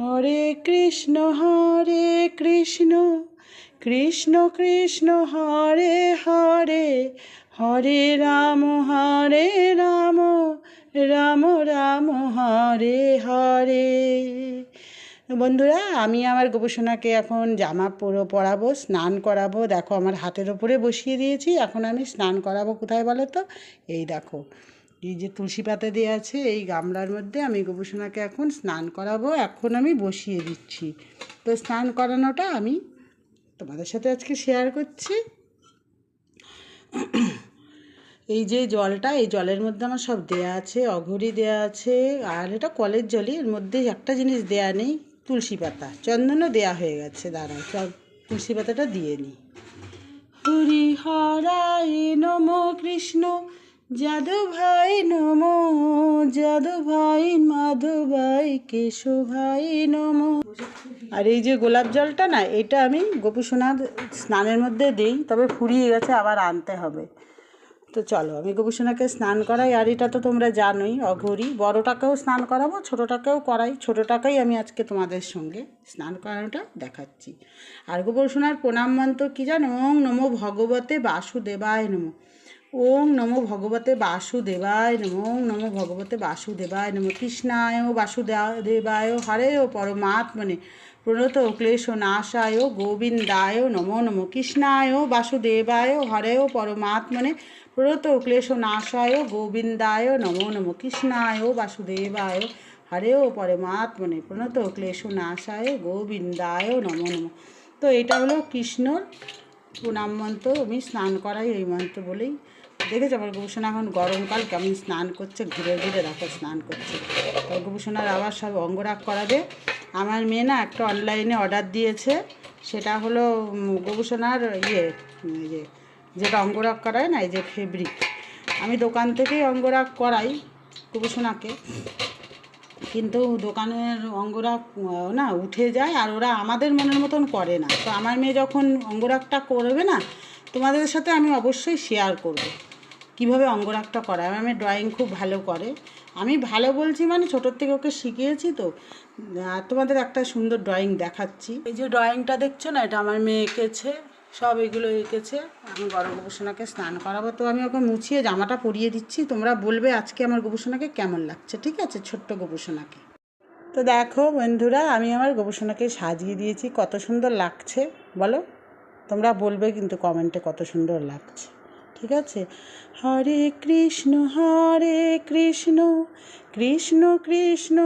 হরে কৃষ্ণ কৃষ্ণ কৃষ্ণ হরে হরে, হরে রাম রাম রাম হরে হরে। বন্ধুরা, আমি আমার গোপসোনাকে এখন জামা পরাবো, স্নান করাবো। দেখো আমার হাতের ওপরে বসিয়ে দিয়েছি। এখন আমি স্নান করাবো কোথায় বলো তো? এই দেখো, এই যে তুলসী পাতা দেওয়া আছে এই গামলার মধ্যে আমি গোপসোনাকে এখন স্নান করাবো। এখন আমি বসিয়ে দিচ্ছি। তো স্নান করানোটা আমি তোমাদের সাথে আজকে শেয়ার করছি। এই যে জলটা, এই জলের মধ্যে আমার সব দেয়া আছে, অঘরি দেয়া আছে, আর এটা কলের জলই। এর মধ্যে একটা জিনিস দেয়া নেই, তুলসী পাতা। চন্দনও দেয়া হয়ে গেছে, দাঁড়াও সব তুলসী পাতাটা দিয়ে নিই। হরি হরায় নম কৃষ্ণ যাদবাই নম, যাদবাই মাধবাই কেশবাই নম। আর এই যে গোলাপ জলটা না, এটা আমি গোপসোনার স্নানের মধ্যে দিই, তবে ফুরিয়ে গেছে, আবার আনতে হবে। তো চলো আমি গোপসোনাকে স্নান করাই। আর এটা তো তোমরা জানোই অঘরি। বড়টাকেও স্নান করাবো, ছোটোটাকেও করাই। ছোটোটাকেই আমি আজকে তোমাদের সঙ্গে স্নান করানোটা দেখাচ্ছি। আর গোপসোনার প্রণাম মন্ত্র কী জানো? ওং নমো ভগবতে বাসুদেবায় নমঃ, ওং নমো ভগবতে বাসুদেবায় নমঃ, ওং নমো ভগবতে বাসুদেবায় নমঃ। কৃষ্ণায় বাসুদেবায় হরে ও পরমাত্মনে প্রণত ক্লেশ নাশায় গোবিন্দায় নমো নমঃ। কৃষ্ণায় বাসুদেবায় হরে ও পরমাত্মনে প্রণত ক্লেশ নাশায় গোবিন্দায় নমো নমঃ। কৃষ্ণায় বাসুদেবায় হরে ও পরমাত্মনে প্রণত ক্লেশ নাশায় গোবিন্দায় নমো নমঃ। তো এটা হলো কৃষ্ণর প্রণাম মন্ত্র। আমি স্নান করাই এই মন্ত্র বলেই। দেখেছো আমার গোপসোনা এখন গরমকাল কেমন স্নান করছে, ঘুরে ঘুরে দেখো স্নান করছে। তো গোপসোনার আবার সব অঙ্গরাগ করাবে। আমার মেয়ে না একটা অনলাইনে অর্ডার দিয়েছে, সেটা হলো গোপসোনার যেটা অঙ্গরাগ করায় না, এই যে ফেব্রিক। আমি দোকান থেকেই অঙ্গরাগ করাই গোপসোনাকে, কিন্তু দোকানের অঙ্গরাগ না উঠে যায়, আর ওরা আমাদের মনের মতন করে না। তো আমার মেয়ে যখন অঙ্গরাগটা করবে না, তোমাদের সাথে আমি অবশ্যই শেয়ার করব কীভাবে অঙ্গরাগটা করা। আমার মেয়ে ড্রয়িং খুব ভালো করে। আমি ভালো বলছি মানে ছোটোর থেকে ওকে শিখিয়েছি। তো আর তোমাদের একটা সুন্দর ড্রয়িং দেখাচ্ছি। এই যে ড্রয়িংটা দেখছো না, এটা আমার মেয়ে এঁকেছে, সব এগুলো এঁকেছে। আমি বড় গোপসোনাকে স্নান করাবো, তো আমি ওকে মুছিয়ে জামাটা পরিয়ে দিচ্ছি। তোমরা বলবে আজকে আমার গোপসোনাকে কেমন লাগছে, ঠিক আছে? ছোট্ট গোপসোনাকে। তো দেখো বন্ধুরা, আমি আমার গোপসোনাকে সাজিয়ে দিয়েছি। কত সুন্দর লাগছে বলো? তোমরা বলবে কিন্তু কমেন্টে কত সুন্দর লাগছে, ঠিক আছে? হরে কৃষ্ণ কৃষ্ণ কৃষ্ণ